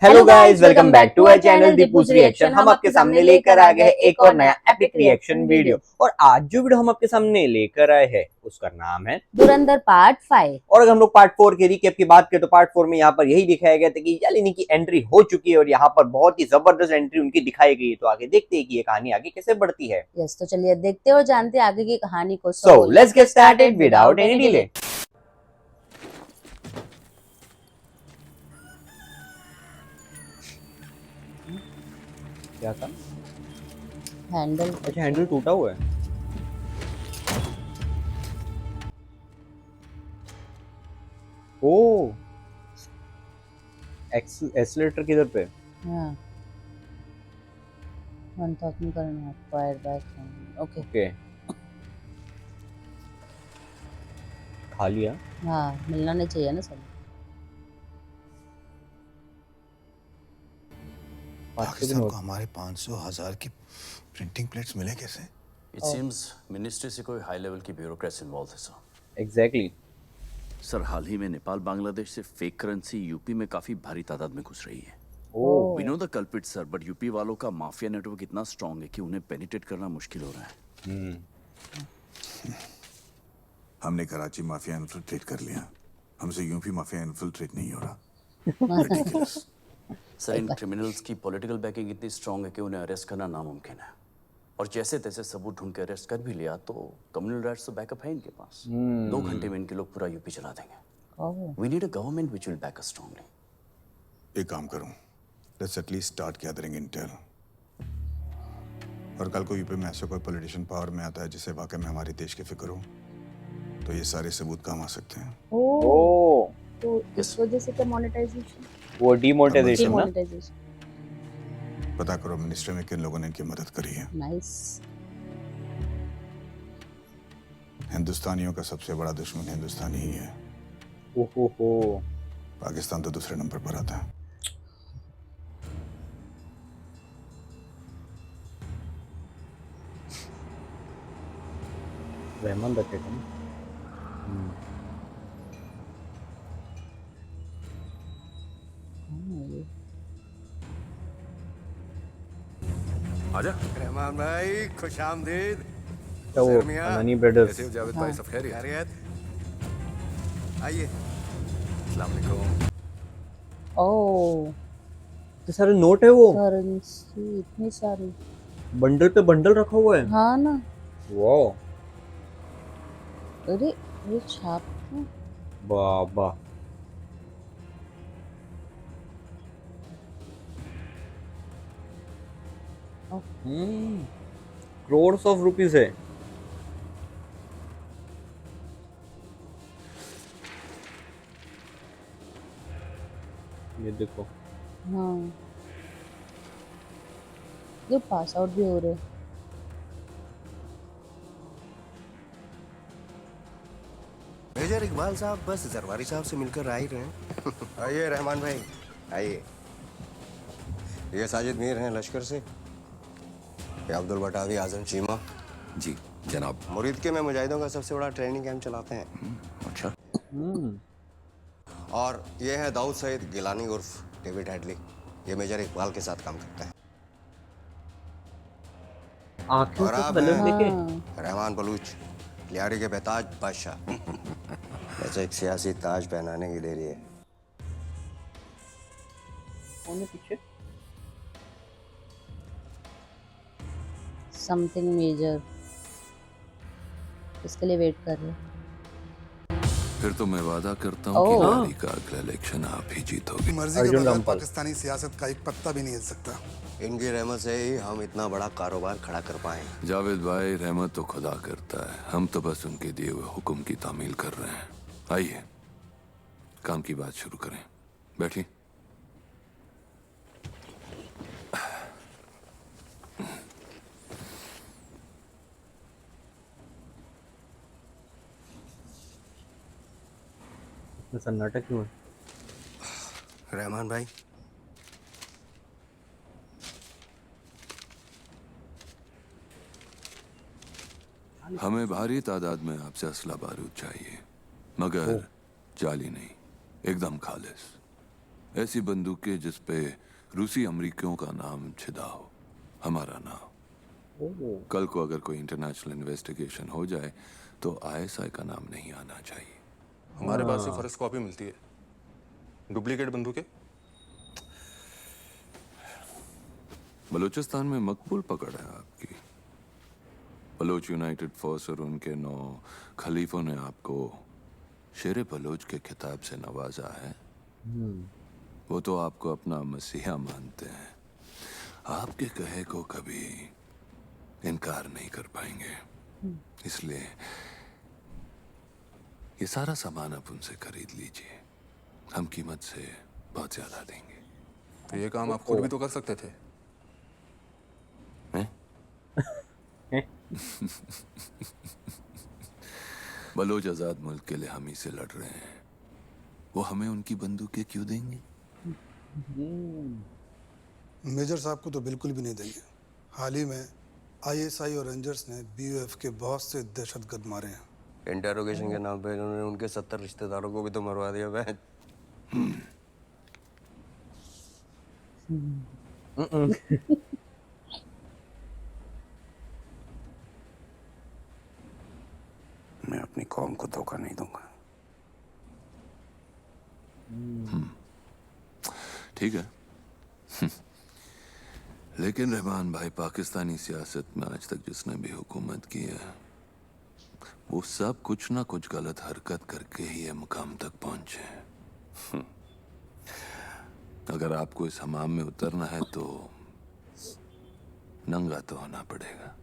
Hello guys, welcome back to our channel Deepu's reaction. हम आपके सामने लेकर आ गए एक और नया एपिक रिएक्शन वीडियो। और आज जो वीडियो हम आपके सामने लेकर आए हैं उसका नाम है धुरंधर पार्ट 5। और अगर हम लोग पार्ट 4 के रिकैप की बात करें तो पार्ट 4 में यहाँ पर यही दिखाया गया था कि यालिनी की एंट्री हो चुकी है और यहाँ पर बहुत ही जबरदस्त एंट्री उनकी दिखाई गई है। तो आगे देखते हैं कि ये कहानी आगे कैसे बढ़ती है। यस, तो चलिए देखते और जानते हैं आगे की कहानी को। So let's get started without any delay. क्या था? हैंडल। अच्छा, हैंडल टूटा हुआ है। ओ, एक्सीलरेटर किधर पे? हाँ, 1000 करना फायर बैक। ओके ओके, खा लिया। हाँ, मिलना नहीं चाहिए ना सब। पाकिस्तान को हमारे 500,000 की प्रिंटिंग प्लेट्स मिले कैसे? It seems मिनिस्ट्री से कोई हाई लेवल की ब्यूरोक्रेसी इन्वॉल्व है सर। एग्जैक्टली। सर हाल ही में नेपाल बांग्लादेश से फेक करेंसी यूपी में काफी भारी तादाद में घुस रही है। Oh, we know the culprit sir, but UP वालों का माफिया नेटवर्क इतना स्ट्रांग है कि उन्हें पेनिट्रेट करना मुश्किल हो रहा है। हमने कराची माफिया इन्फिल्ट्रेट कर लिया, हमसे यूपी माफिया इन्फिल्ट्रेट नहीं हो रहा। Ridiculous. सर इन क्रिमिनल्स की पॉलिटिकल बैकिंग इतनी स्ट्रांग है कि उन्हें अरेस्ट करना नामुमकिन है। और जैसे तैसे सबूत ढूंढ के अरेस्ट कर भी लिया तो कम्युनल राइट्स तो बैकअप है इनके पास। 2 घंटे में इनके लोग पूरा यूपी चला देंगे। We need a government which will back us strongly. एक काम करूं, let's at least start gathering intel. और कल को यूपी में ऐसा कोई पॉलिटिशियन पावर में आता है जिसे वाकई में हमारे देश की फिक्र हो, तो ये सारे सबूत काम आ सकते हैं। ओह, तो इस वजह से क्या मोनेटाइजेशन? वो डीमोनेटाइजेशन ना? डिमोनेटाइजेशन। पता करो मिनिस्ट्री में किन लोगों ने इनकी मदद करी है। नाइस। हिंदुस्तानियों का सबसे बड़ा दुश्मन हिंदुस्तानी ही है। ओहो, पाकिस्तान तो दूसरे नंबर पर आता है। रहमान रखेगा ना? आजा रहमान भाई, खुश आमदीद। क्या वो अनानी ब्रदर्स? कैसे हो जावेद भाई, सब खैरियत? आइए। अस्सलाम वालेकुम। ओह, इतने सारे नोट है, वो करेंसी इतनी सारी। बंडल पे बंडल रखा हुआ है। हाँ ना। वाह, अरे ये छाप है। बाबा। करोड्स ऑफ रुपीस है। ये देखो, हाँ, ये पास आउट भी हो रहे। मेजर इकबाल साहब बस जरवारी साहब से मिलकर आ ही रहे हैं। आइए रहमान भाई, आइए। ये साजिद मीर हैं लश्कर से, ये अब्दुल बटावी आजम चीमा। जी जनाब। मुरीद के में मुजाहिदों का सबसे बड़ा ट्रेनिंग कैंप चलाते हैं। अच्छा। और ये है दाऊद सईद गिलानी उर्फ डेविड हेडली, ये मेजर इकबाल के साथ काम करता है। आंखें और से आप कलर हैं देखे। रहमान बलूच, लियारी के बेताज बादशाह। वैसे एक सियासी ताज पहनाने की देरी है। कौन है पीछे? समथिंग मेजर, इसके लिए वेट कर रहे। फिर तो मैं वादा करता हूँ कि दिल्ली का अगला इलेक्शन आप ही जीतोगे। मर्जी के अर्जुन बगैर रामपाल। पाकिस्तानी सियासत का एक पत्ता भी नहीं हिल सकता। इनकी रहमत से ही हम इतना बड़ा कारोबार खड़ा कर पाए। जावेद भाई, रहमत तो खुदा करता है, हम तो बस उनके दिए हुए हुक्म की तामील कर रहे हैं। आइए काम की बात शुरू करें, बैठिए। सन्नाटा क्यों है? रहमान भाई, हमें भारी तादाद में आपसे असला बारूद चाहिए, मगर जाली नहीं, एकदम खालिस। ऐसी बंदूकें जिस पे रूसी अमेरिकियों का नाम छिदा हो, हमारा ना हो। कल को अगर कोई इंटरनेशनल इन्वेस्टिगेशन हो जाए तो आईएसआई का नाम नहीं आना चाहिए। हमारे पास से फर्स्ट कॉपी मिलती है, डुप्लीकेट बंदूकें। बलूचिस्तान में मकबूल पकड़ है आपकी। बलोच यूनाइटेड फोर्स और उनके 9 खलीफों ने आपको शेर बलोच के खिताब से नवाजा है। वो तो आपको अपना मसीहा मानते हैं, आपके कहे को कभी इनकार नहीं कर पाएंगे। इसलिए ये सारा सामान आप उनसे खरीद लीजिए, हम कीमत से बहुत ज्यादा देंगे। तो ये काम आप खुद भी तो कर सकते थे। हैं? बलोच आजाद मुल्क के लिए हम ही से लड़ रहे हैं, वो हमें उनकी बंदूकें क्यों देंगे? मेजर साहब को तो बिल्कुल भी नहीं देंगे। हाल ही में आईएसआई और रेंजर्स ने बीयूएफ के बहुत से दहशतगर्द मारे हैं। इंटेरोगेशन के नाम पे इन्होंने उनके 70 रिश्तेदारों को भी तो मरवा दिया। मैं मैं अपनी कौम को धोखा नहीं दूंगा। ठीक है। लेकिन रहमान भाई, पाकिस्तानी सियासत में आज तक जिसने भी हुकूमत की है वो सब कुछ ना कुछ गलत हरकत करके ही ये मुकाम तक पहुंचे हैं। अगर आपको इस हमाम में उतरना है तो नंगा तो होना पड़ेगा।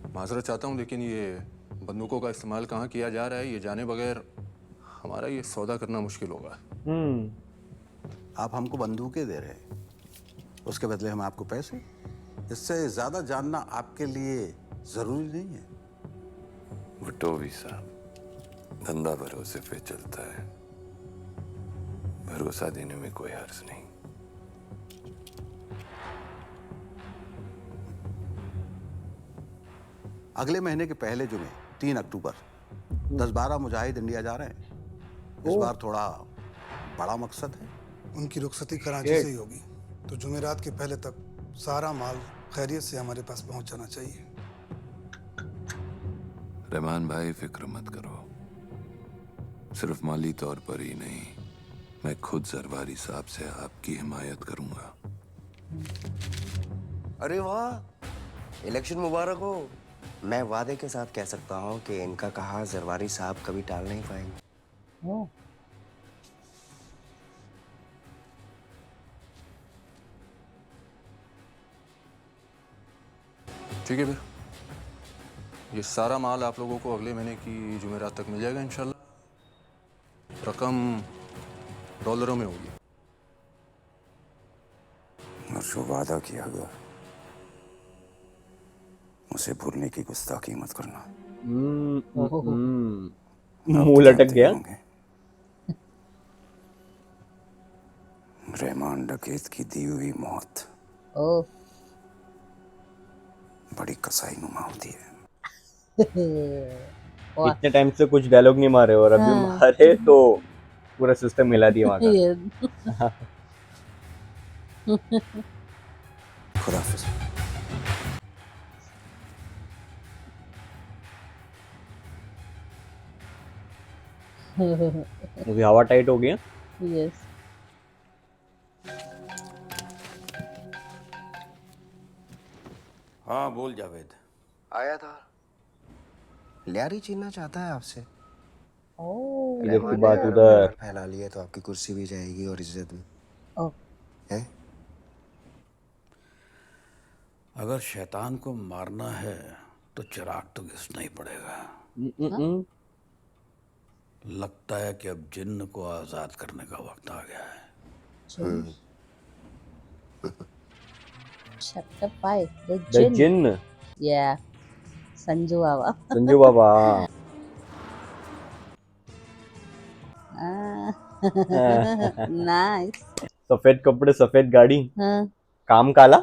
माजरत चाहता हूँ, लेकिन ये बंदूकों का इस्तेमाल कहाँ किया जा रहा है ये जाने बगैर हमारा ये सौदा करना मुश्किल होगा। आप हमको बंदूकें दे रहे हैं, उसके बदले हम आपको पैसे। इससे ज्यादा जानना आपके लिए जरूरी नहीं है। भुट्टोवी साहब, धंधा भरोसे पे चलता है, भरोसा देने में कोई हर्ज नहीं। अगले महीने के पहले जुमे 3 अक्टूबर 10-12 मुजाहिद इंडिया जा रहे हैं। इस बार थोड़ा बड़ा मकसद है। उनकी रुखसती कराची से ही होगी, तो जुमेरात के पहले तक सारा माल खैरियत से हमारे पास पहुंच जाना चाहिए। रहमान भाई, फिक्र मत करो। सिर्फ माली तौर पर ही नहीं, मैं खुद जरवारी साहब से आपकी हिमायत करूंगा। अरे वाह, इलेक्शन मुबारक हो। मैं वादे के साथ कह सकता हूँ कि इनका कहा जरवारी साहब कभी टाल नहीं पाएंगे। ओह, ठीक है फिर, ये सारा माल आप लोगों को अगले महीने की जुमेरात तक मिल जाएगा इंशाल्लाह। रकम डॉलरों में होगी। और जो वादा किया गया उसे भूलने की गुस्ताखी मत करना। मुंह लटक गया। रहमान डकैत की दी हुई मौत ओह, बड़ी कसाईनुमा होती है। वाह, इतने टाइम से कुछ डायलॉग नहीं मारे और अभी हाँ। मारे तो पूरा सिस्टम मिला दिया वहां का। ये खुदा हाफिज। अभी हवा टाइट हो गया। यस, हाँ बोल जावेद। आया था, लियारी छीनना चाहता है आपसे। ओह, इधर की रहमान बात ने अगर उधर। अपना फैला लिया तो आपकी कुर्सी भी जाएगी और इज्जत भी। ओह, है? अगर शैतान को मारना है तो चिराग तो घिसना ही पड़ेगा। लगता है कि अब जिन्न को आजाद करने का वक्त आ गया है। chapter 5, the the Jinn. जिन्न। Yeah, संजू बाबा। संजू बाबा। नाइस। सफेद कपड़े, सफेद गाड़ी, हाँ, काम काला।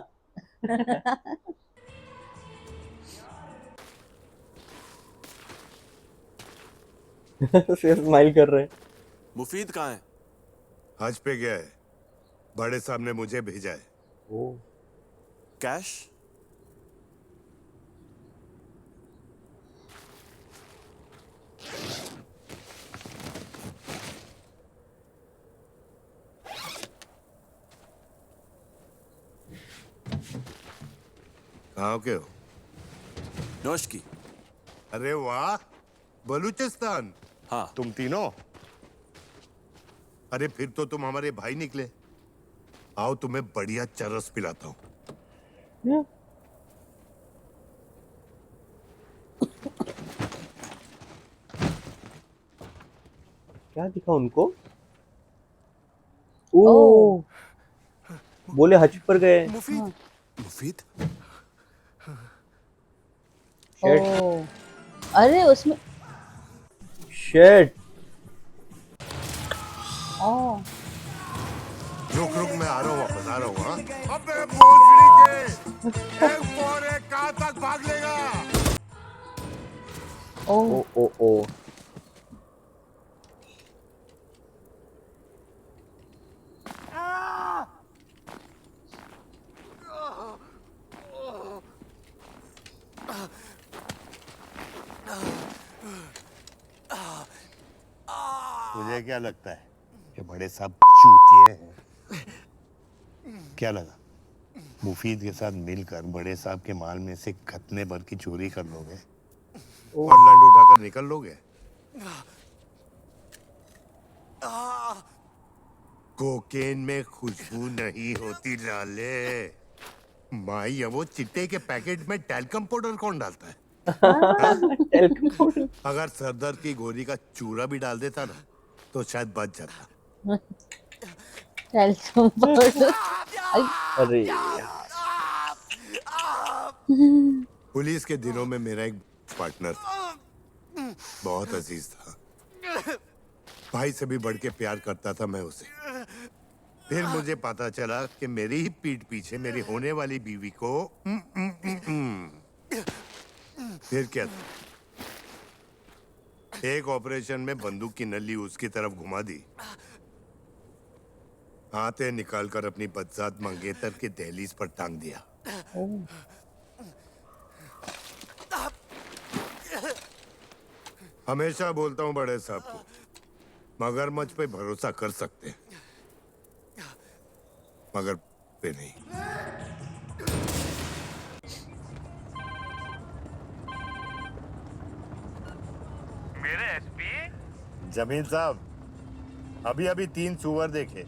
स्माइल कर रहे हैं। मुफीद कहाँ है? हज पे गया है, बड़े साहब ने मुझे भेजा है। ओ कैश? कहाँ के हो? नोश की। अरे वाह, बलूचिस्तान। हाँ। तुम तीनों? अरे फिर तो तुम हमारे भाई निकले। आओ तुम्हें बढ़िया चरस पिलाता हूँ। क्या दिखा उनको? ओ बोले हज पर गए। मुफीद। मुफीद? शिट ओ अरे उसमें शिट। ओ रुक रुक, मैं आ रहा हूँ, वापस आ रहा हूँ। हाँ? अबे भोसड़ी के, एक फोर एक कहाँ तक भाग लेगा? ओ ओ तुझे क्या लगता है कि बड़े साहब चूतिए हैं? क्या लगा मुफीद के साथ मिलकर बड़े साहब के माल में से खतने भर की चोरी कर लोगे और लंड उठाकर निकल लोगे? कोकेन में खुशबू नहीं होती लाले। माई, वो चिट्टे के पैकेट में टैल्कम पाउडर कौन डालता है? अगर सरदर्द की गोली का चूरा भी डाल देता ना तो शायद बच जाता। Calcium powder. अरे पुलिस के दिनों में मेरा एक पार्टनर था, बहुत अजीज था, भाई से भी बढ़ के प्यार करता था मैं उसे। फिर मुझे पता चला कि मेरी ही पीठ पीछे मेरी होने वाली बीवी को फिर क्या था? एक ऑपरेशन में बंदूक की नली उसकी तरफ घुमा दी, हाथे निकालकर अपनी बदजात मंगेतर के दहलीज पर टांग दिया। हमेशा बोलता हूँ बड़े साहब को, मगरमच्छ पे भरोसा कर सकते हैं, मगर पे नहीं। मेरे एसपी जमीन साहब, अभी अभी 3 सुअर देखे,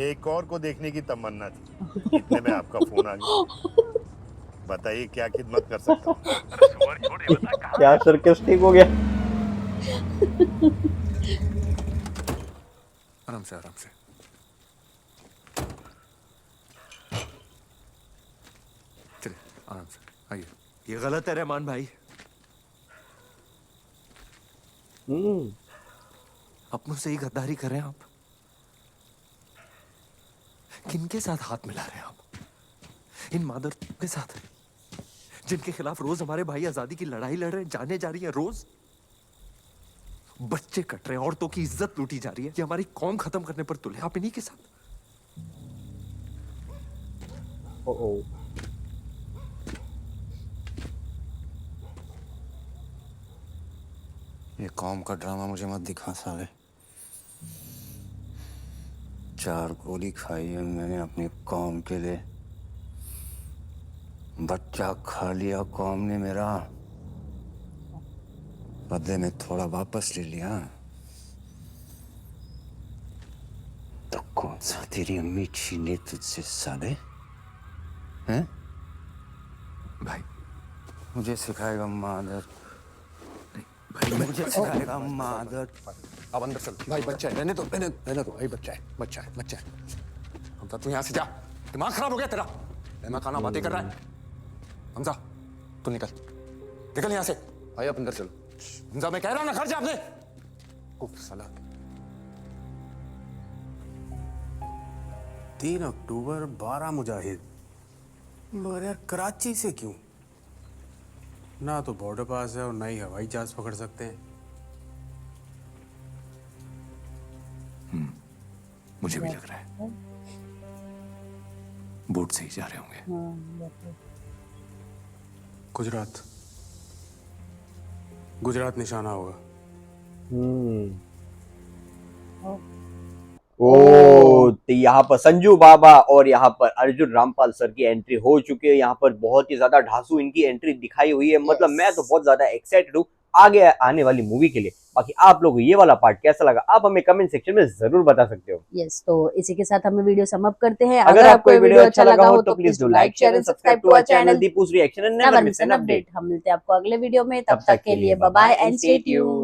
एक और को देखने की तमन्ना थी, इतने में आपका फोन आ गया। बताइए क्या खिदमत कर सकता हूँ? क्या सरकास्टिक हो गया। आराम से आराम से। चलिए आराम से आइए। ये गलत है रहमान भाई। अपनों से ही गद्दारी कर रहे हैं आप। किनके साथ हाथ मिला रहे हैं आप? इन मादर के साथ, जिनके खिलाफ रोज हमारे भाई आजादी की लड़ाई लड़ रहे हैं, जाने जा रही है रोज। बच्चे कट रहे हैं, औरतों की इज्जत लूटी जा रही है, ये हमारी कौम खत्म करने पर तुले आप इन्हीं के साथ। ओ ये कौम का ड्रामा मुझे मत दिखा साले। 4 गोली खाई है मैंने अपनी कौम के लिए, बच्चा खा लिया कौम ने मेरा, बदले में थोड़ा वापस ले लिया। तो कौन सा तेरी अम्मी छीने तुझसे साले? हैं? भाई मुझे सिखाएगा मादर, भाई मुझे सिखाएगा मादर। अब अंदर चल भाई, बच्चा है, रहने दो भाई, बच्चा है। हमजा तू यहाँ से जा, दिमाग खराब हो गया तेरा। मैं खाना बातें कर रहा है। हमजा तू निकल यहाँ से। भाई आप अंदर चलो। हमजा मैं कह रहा हूँ ना, घर जा अपने। उफ साला। 3 अक्टूबर 12 मुजाहिद, मगर यार कराची से क्यों? ना तो बॉर्डर पास है और ना ही हवाई जहाज पकड़ सकते हैं। मुझे भी लग रहा है बोट से ही जा रहे होंगे। गुजरात निशाना होगा। ओ तो यहाँ पर संजू बाबा और यहाँ पर अर्जुन रामपाल सर की एंट्री हो चुकी है। यहाँ पर बहुत ही ज्यादा ढासू इनकी एंट्री दिखाई हुई है। मतलब मैं तो बहुत ज्यादा एक्साइटेड हूँ आगे आने वाली मूवी के लिए। बाकी आप लोगों को ये वाला पार्ट कैसा लगा आप हमें कमेंट सेक्शन में जरूर बता सकते हो। यस, तो इसी के साथ हमें वीडियो सम अप करते हैं। अगर आपको ये वीडियो अच्छा लगा हो तो please do like share and subscribe to our channel Deepu's reaction and never miss an update. हम मिलते हैं आपको अगले वीडियो में, तब तक के लिए bye bye and stay tuned.